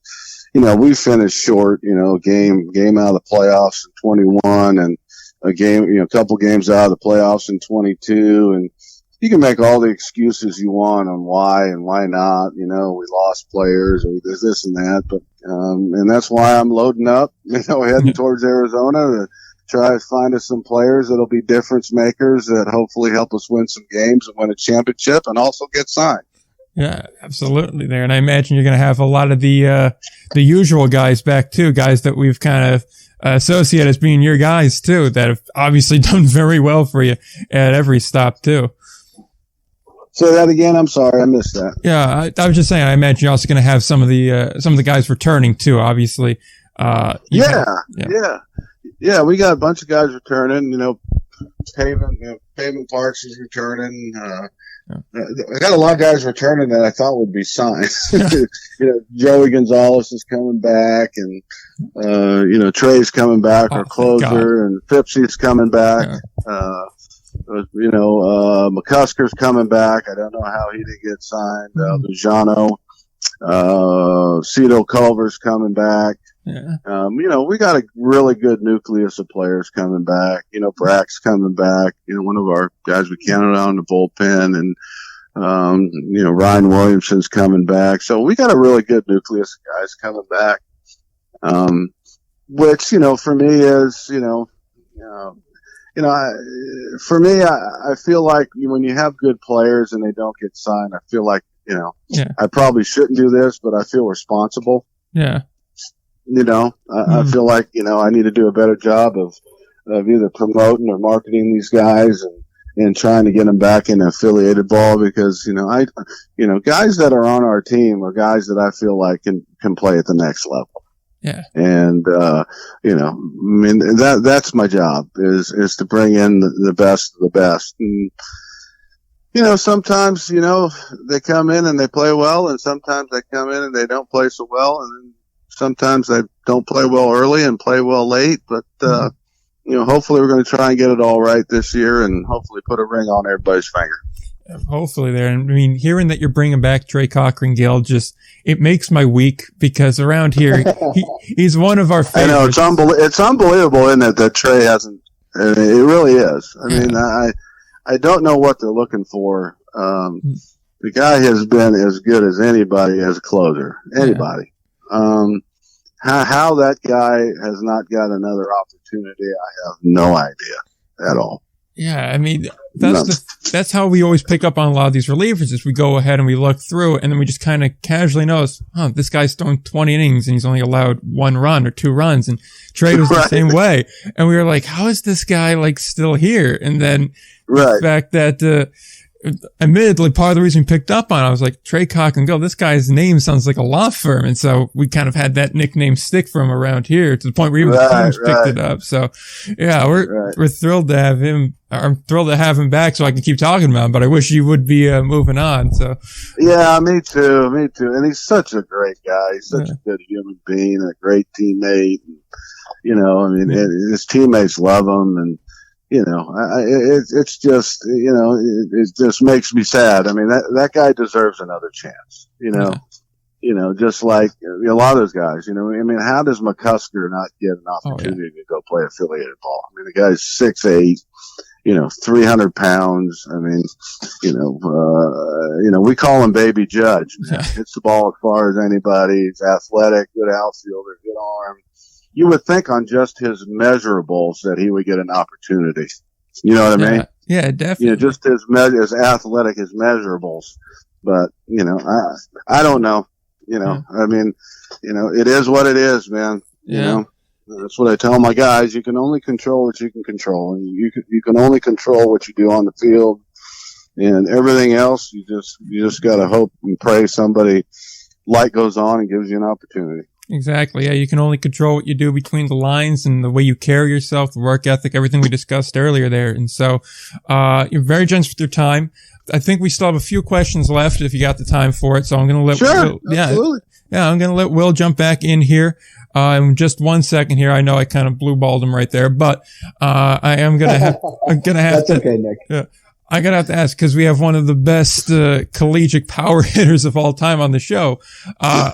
we finished short, game out of the playoffs in 21 and a couple games out of the playoffs in 22. And you can make all the excuses you want on why and why not. We lost players or there's this and that, but, and that's why I'm loading up, heading towards Arizona to try to find us some players that'll be difference makers that hopefully help us win some games and win a championship and also get signed. Yeah, absolutely there. And I imagine you're going to have a lot of the usual guys back too, guys that we've kind of associated as being your guys too, that have obviously done very well for you at every stop too. Say that again. I'm sorry, I missed that. Yeah, I was just saying. I imagine you're also going to have some of the guys returning too. Obviously. Yeah. We got a bunch of guys returning. Pavement Parks is returning. I got a lot of guys returning that I thought would be signed. Joey Gonzalez is coming back, and Trey's coming back, our closer, and Phipsy's coming back. Yeah. McCusker's coming back. I don't know how he didn't get signed. Lujano, Cito Culver's coming back. Yeah. We got a really good nucleus of players coming back. Brack's coming back. One of our guys we counted on the bullpen, and Ryan Williamson's coming back. So we got a really good nucleus of guys coming back. Which for me is for me, I feel like when you have good players and they don't get signed, I feel like I probably shouldn't do this, but I feel responsible. Yeah. I feel like, I need to do a better job of either promoting or marketing these guys and trying to get them back in affiliated ball, because, guys that are on our team are guys that I feel like can play at the next level. Yeah. And, that's my job is to bring in the best of the best. And, sometimes, they come in and they play well, and sometimes they come in and they don't play so well, and then sometimes they don't play well early and play well late, but, hopefully we're going to try and get it all right this year and hopefully put a ring on everybody's finger. Hopefully there. And I mean, hearing that you're bringing back Trey Cochran-Gill, it makes my week, because around here, he's one of our favorites. I know, it's unbelievable, isn't it, that Trey hasn't, it really is. I mean, I don't know what they're looking for. The guy has been as good as anybody as a closer. Anybody. How that guy has not got another opportunity, I have no idea at all. Yeah, I mean, that's that's how we always pick up on a lot of these relievers is we go ahead and we look through and then we just kind of casually notice, this guy's thrown 20 innings and he's only allowed 1 run or 2 runs. And Trey was the same way. And we were like, how is this guy like still here? And then the fact that, admittedly, part of the reason we picked up on it, I was like, Trey Cock and Go, this guy's name sounds like a law firm. And so we kind of had that nickname stick for him around here to the point where even the teams picked it up. So yeah, we're thrilled to have him. I'm thrilled to have him back so I can keep talking about him, but I wish he would be moving on. So yeah, me too. And he's such a great guy. He's such a good human being, a great teammate. His teammates love him, and it's just, it just makes me sad. I mean, that guy deserves another chance, just like a lot of those guys, how does McCusker not get an opportunity to go play affiliated ball? I mean, the guy's 6'8", 300 pounds. I mean, we call him Baby Judge. Man. Hits the ball as far as anybody. He's athletic, good outfielder, good arm. You would think on just his measurables that he would get an opportunity. You know what I mean? Yeah, definitely. Just his athletic, his measurables. But, I don't know. I mean, it is what it is, man. That's what I tell my guys. You can only control what you can control. And you can only control what you do on the field. And everything else, you just got to hope and pray somebody light goes on and gives you an opportunity. Exactly. Yeah, you can only control what you do between the lines and the way you carry yourself, the work ethic, everything we discussed earlier there. And so, you're very generous with your time. I think we still have a few questions left if you got the time for it. So I'm going to let Will, I'm going to let Will jump back in here. In just 1 second here. I know I kind of blue balled him right there, but, I am going to have, That's okay, Nick. Yeah. I'm going to have to ask because we have one of the best collegiate power hitters of all time on the show. I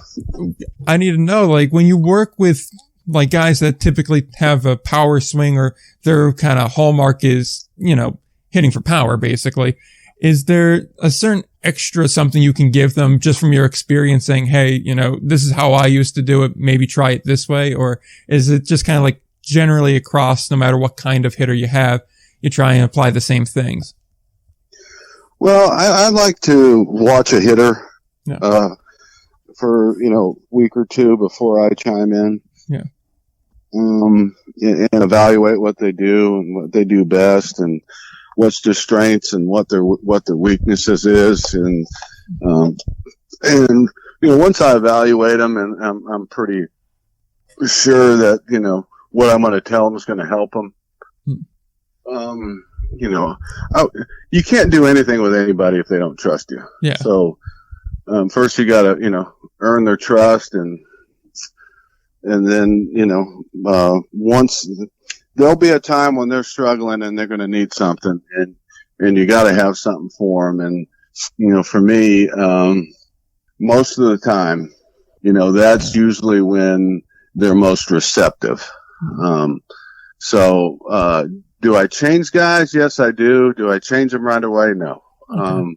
need to know, like, when you work with like guys that typically have a power swing or their kind of hallmark is, hitting for power, basically. Is there a certain extra something you can give them just from your experience saying, hey, this is how I used to do it. Maybe try it this way. Or is it just kind of like generally across, no matter what kind of hitter you have, you try and apply the same things? Well, I like to watch a hitter for a week or two before I chime in. Yeah. And evaluate what they do and what they do best, and what's their strengths and what their weaknesses is, and once I evaluate them, and I'm pretty sure that what I'm going to tell them is going to help them. You can't do anything with anybody if they don't trust you. Yeah. So, first you gotta, earn their trust, and then, once there'll be a time when they're struggling and they're going to need something, and you gotta have something for them. And, for me, most of the time, that's usually when they're most receptive. Do I change guys? Yes, I do. Do I change them right away? No. Okay.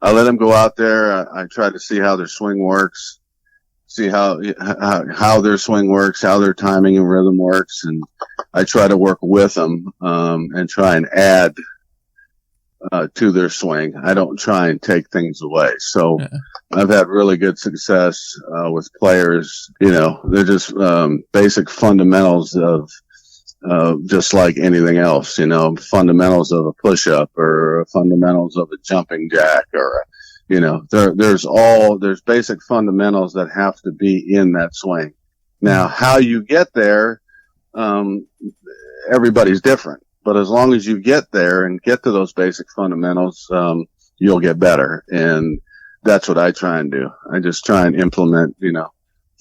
I let them go out there. I try to see how their swing works, see how their swing works, how their timing and rhythm works. And I try to work with them, and try and add, to their swing. I don't try and take things away. So I've had really good success, with players. They're just, basic fundamentals of, just like anything else, fundamentals of a push-up or fundamentals of a jumping jack, or, there's basic fundamentals that have to be in that swing. Now, how you get there, everybody's different, but as long as you get there and get to those basic fundamentals, you'll get better. And that's what I try and do. I just try and implement,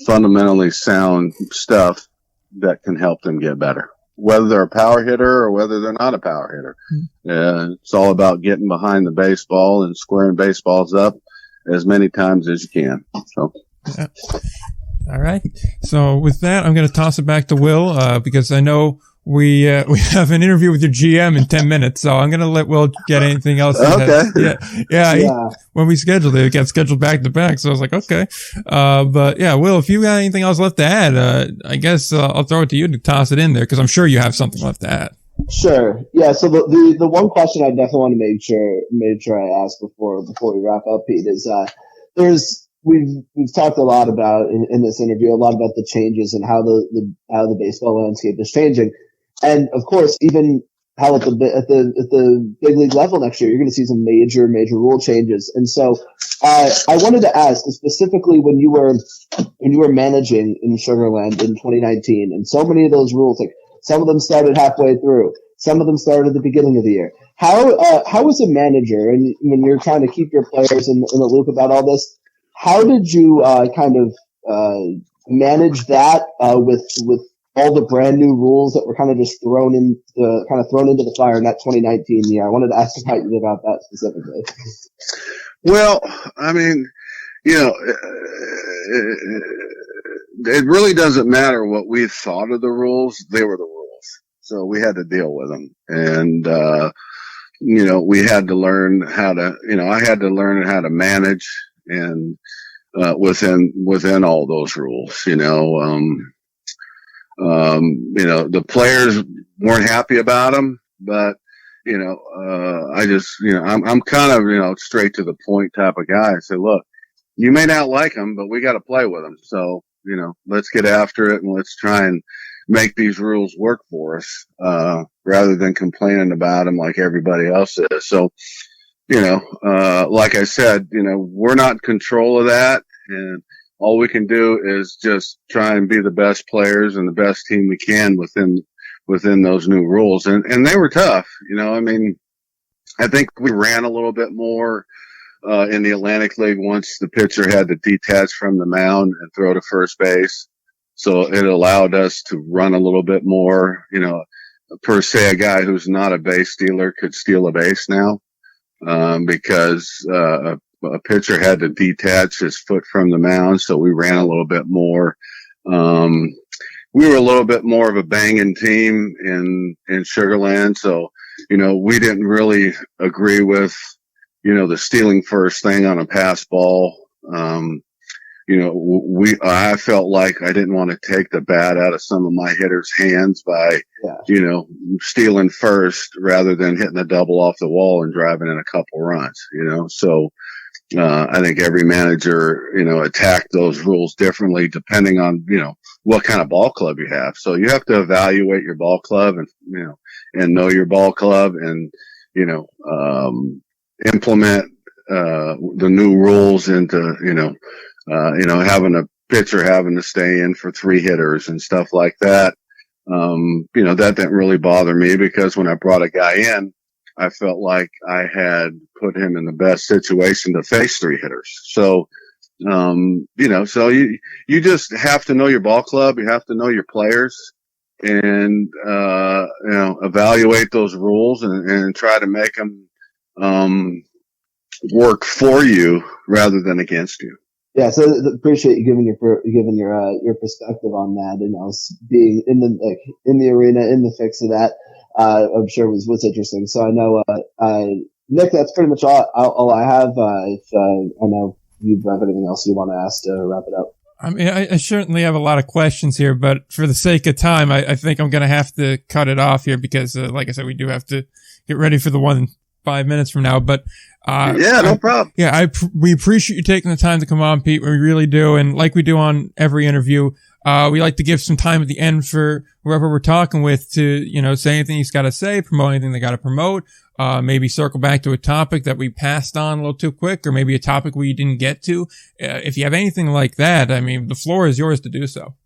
fundamentally sound stuff that can help them get better, whether they're a power hitter or whether they're not a power hitter. It's all about getting behind the baseball and squaring baseballs up as many times as you can. So. Yeah. All right. So with that, I'm going to toss it back to Will, because I know we have an interview with your GM in 10 minutes. So I'm going to let Will get anything else. Okay. When we scheduled it got scheduled back to back. So I was like, okay. But yeah, Will, if you got anything else left to add, I guess I'll throw it to you to toss it in there, because I'm sure you have something left to add. Sure. Yeah. So the one question I definitely want to make sure I ask before we wrap up, Pete, is we've talked a lot about in this interview, a lot about the changes and how the baseball landscape is changing, and of course even how at the big league level next year you're going to see some major rule changes. And so I wanted to ask specifically when you were managing in Sugarland in 2019, and so many of those rules, like some of them started halfway through, some of them started at the beginning of the year. How as a manager, and when you're trying to keep your players in the loop about all this, how did you manage that with all the brand new rules that were kind of just thrown into the fire in that 2019 year? I wanted to ask how you did about that specifically. Well, I mean, it really doesn't matter what we thought of the rules. They were the rules. So we had to deal with them. And, we had to learn how to, I had to learn how to manage and, within all those rules, the players weren't happy about them, but, I just, I'm kind of, straight to the point type of guy. I say, look, you may not like them, but we got to play with them. So, let's get after it and let's try and make these rules work for us, rather than complaining about them like everybody else is. So, like I said, we're not in control of that, and all we can do is just try and be the best players and the best team we can within those new rules. And they were tough, I think we ran a little bit more in the Atlantic League once the pitcher had to detach from the mound and throw to first base. So it allowed us to run a little bit more, per se, a guy who's not a base stealer could steal a base now, because, a pitcher had to detach his foot from the mound. So we ran a little bit more. We were a little bit more of a banging team in Sugarland. So, we didn't really agree with, the stealing first thing on a pass ball. I felt like I didn't want to take the bat out of some of my hitters' hands by, stealing first rather than hitting a double off the wall and driving in a couple runs, So, I think every manager, attacked those rules differently depending on, what kind of ball club you have. So you have to evaluate your ball club and, and know your ball club and, implement, the new rules into, having a pitcher having to stay in for 3 hitters and stuff like that. That didn't really bother me because when I brought a guy in, I felt like I had put him in the best situation to face 3 hitters. So, so you just have to know your ball club. You have to know your players and, evaluate those rules and try to make them, work for you rather than against you. Yeah, so appreciate you giving your perspective on that, and being in the arena, in the fix of that. I'm sure was interesting. So I know, Nick, that's pretty much all I have. If I know you have anything else you want to ask to wrap it up. I mean, I certainly have a lot of questions here, but for the sake of time, I think I'm going to have to cut it off here because, like I said, we do have to get ready for the one 5 minutes from now. But no problem. Yeah, we appreciate you taking the time to come on, Pete. We really do, and like we do on every interview, we like to give some time at the end for whoever we're talking with to, say anything he's got to say, promote anything they got to promote, maybe circle back to a topic that we passed on a little too quick, or maybe a topic we didn't get to. If you have anything like that, I mean, the floor is yours to do so.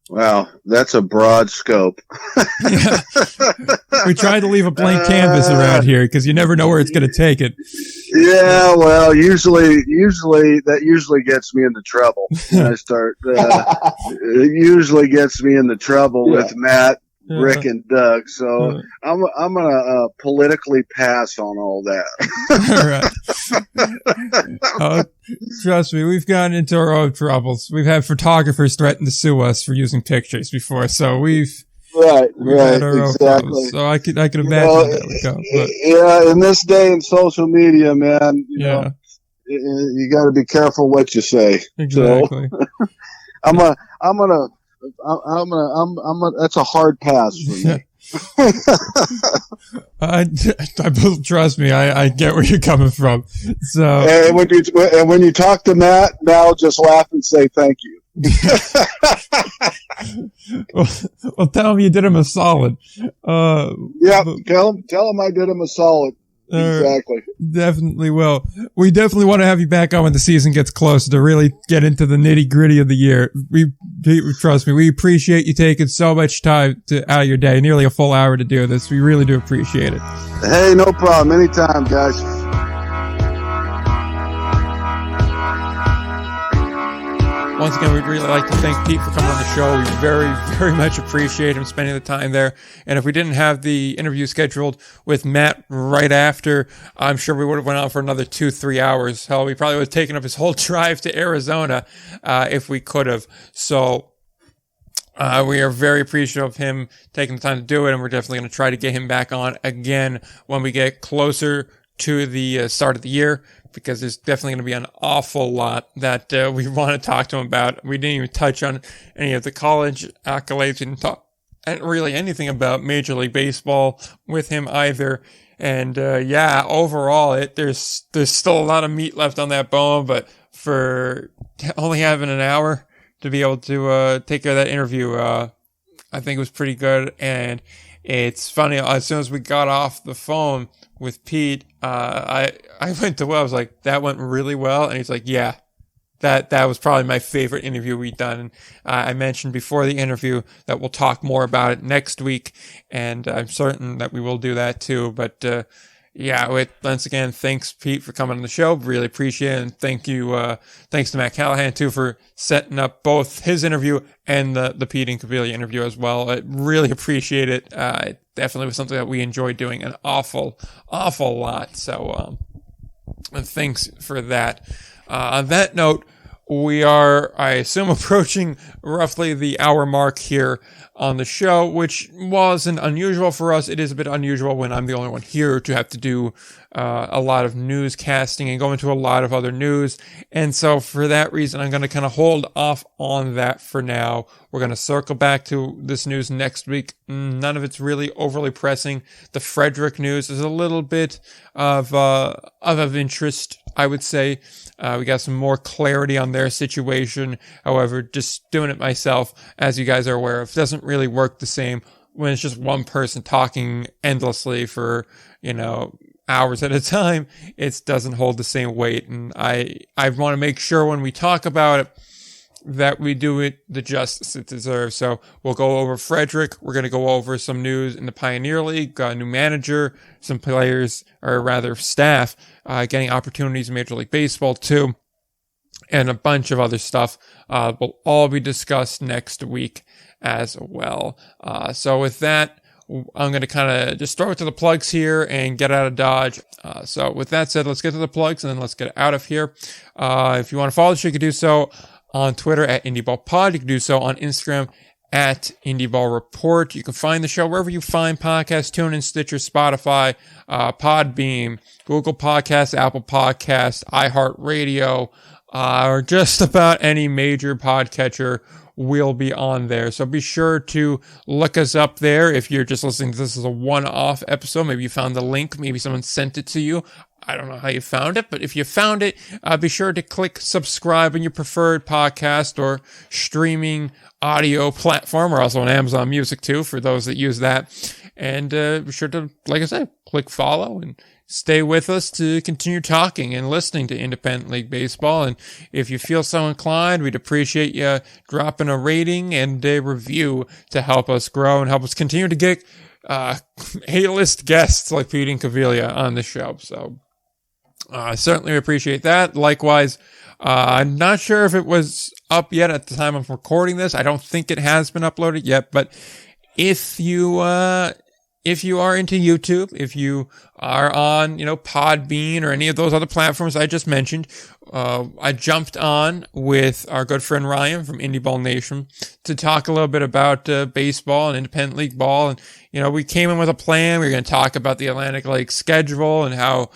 Wow, that's a broad scope. Yeah. We try to leave a blank canvas around here because you never know where it's going to take it. Yeah, well, usually that gets me into trouble. When I start, it usually gets me into trouble with Matt, Rick, and Doug. So I'm gonna politically pass on all that. All right. Trust me, we've gotten into our own troubles. We've had photographers threaten to sue us for using pictures before, so we've right, had our exactly. own problems. So I could imagine that would go. But. Yeah, in this day in social media, man, you know, you got to be careful what you say. Exactly. So, that's a hard pass for me. Trust me, I get where you're coming from. So, and when you talk to Matt, now just laugh and say thank you. well, tell him you did him a solid. Yeah, tell him I did him a solid. Exactly. Definitely will. We definitely want to have you back on when the season gets closer to really get into the nitty gritty of the year. Trust me, we appreciate you taking so much time out of your day, nearly a full hour to do this. We really do appreciate it. Hey, no problem. Anytime, guys. Once again, we'd really like to thank Pete for coming on the show. We very, very much appreciate him spending the time there. And if we didn't have the interview scheduled with Matt right after, I'm sure we would have went on for another 2-3 hours. Hell, we probably would have taken up his whole drive to Arizona if we could have. So we are very appreciative of him taking the time to do it, and we're definitely going to try to get him back on again when we get closer to the start of the year, because there's definitely going to be an awful lot that we want to talk to him about. We didn't even touch on any of the college accolades. We didn't talk really anything about Major League Baseball with him either. And overall, there's still a lot of meat left on that bone, but for only having an hour to be able to take care of that interview, I think it was pretty good. And it's funny, as soon as we got off the phone with Pete, I went to Will. I was like, that went really well. And he's like, yeah, that was probably my favorite interview we've done. And I mentioned before the interview that we'll talk more about it next week. And I'm certain that we will do that too. But, once again, thanks Pete for coming on the show. Really appreciate it. And thanks to Matt Callahan too for setting up both his interview and the Pete Incaviglia interview as well. I really appreciate it. It definitely was something that we enjoyed doing an awful lot. So, thanks for that. On that note, we are, I assume, approaching roughly the hour mark here on the show, which wasn't unusual for us. It is a bit unusual when I'm the only one here to have to do a lot of newscasting and go into a lot of other news. And so for that reason, I'm going to kind of hold off on that for now. We're going to circle back to this news next week. None of it's really overly pressing. The Frederick news is a little bit of interest, I would say. We got some more clarity on their situation. However, just doing it myself, as you guys are aware of, doesn't really work the same when it's just one person talking endlessly for, hours at a time. It doesn't hold the same weight. And I want to make sure when we talk about it that we do it the justice it deserves. So we'll go over Frederick. We're going to go over some news in the Pioneer League, got a new manager, some players, or rather staff, getting opportunities in Major League Baseball too, and a bunch of other stuff will all be discussed next week as well. So with that, I'm going to kind of just throw it to the plugs here and get out of Dodge. So with that said, let's get to the plugs and then let's get out of here. If you want to follow the show, you can do so on Twitter at Indy Ball Pod. You can do so on Instagram at Indy Ball Report. You can find the show wherever you find podcasts, TuneIn, Stitcher, Spotify, Podbeam, Google Podcasts, Apple Podcasts, iHeartRadio, or just about any major podcatcher will be on there. So be sure to look us up there. If you're just listening to this as a one-off episode, maybe you found the link, maybe someone sent it to you. I don't know how you found it, but if you found it, be sure to click subscribe on your preferred podcast or streaming audio platform. We're also on Amazon Music too, for those that use that. And be sure to, like I said, click follow and stay with us to continue talking and listening to Independent League Baseball. And if you feel so inclined, we'd appreciate you dropping a rating and a review to help us grow and help us continue to get A-list guests like Pete Incaviglia on the show. So I certainly appreciate that. Likewise, I'm not sure if it was up yet at the time of recording this. I don't think it has been uploaded yet, but if you are into YouTube, if you are on, Podbean or any of those other platforms I just mentioned, I jumped on with our good friend Ryan from Indy Ball Nation to talk a little bit about baseball and independent league ball. And, we came in with a plan. We were going to talk about the Atlantic League schedule and how,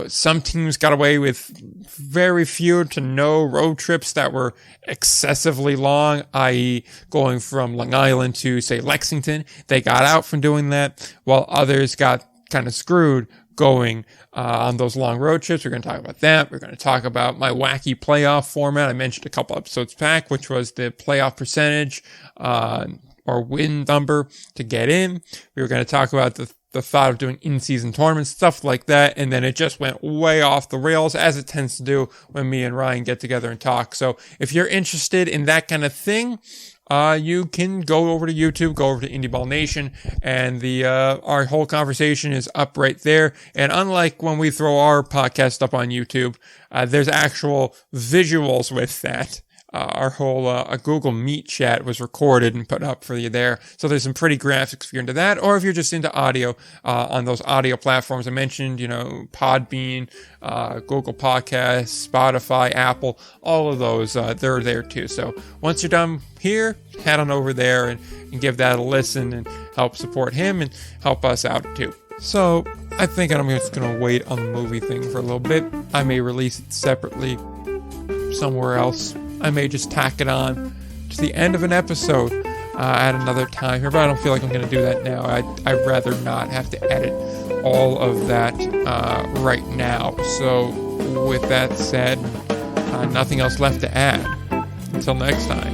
some teams got away with very few to no road trips that were excessively long, i.e. going from Long Island to, say, Lexington. They got out from doing that, while others got kind of screwed going on those long road trips. We're going to talk about that. We're going to talk about my wacky playoff format. I mentioned a couple episodes back, which was the playoff percentage or win number to get in. We were going to talk about the thought of doing in-season tournaments, stuff like that. And then it just went way off the rails, as it tends to do when me and Ryan get together and talk. So if you're interested in that kind of thing, you can go over to YouTube, go over to Indy Ball Nation, and our whole conversation is up right there. And unlike when we throw our podcast up on YouTube, there's actual visuals with that. Our whole Google Meet chat was recorded and put up for you there. So there's some pretty graphics if you're into that, or if you're just into audio on those audio platforms I mentioned, Podbean, Google Podcasts, Spotify, Apple, all of those, they're there too. So once you're done here, head on over there and give that a listen and help support him and help us out too. So I think I'm just going to wait on the movie thing for a little bit. I may release it separately somewhere else. I may just tack it on to the end of an episode at another time here, but I don't feel like I'm going to do that now. I'd rather not have to edit all of that right now. So with that said, nothing else left to add. Until next time,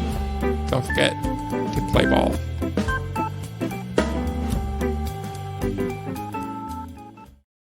don't forget to play ball.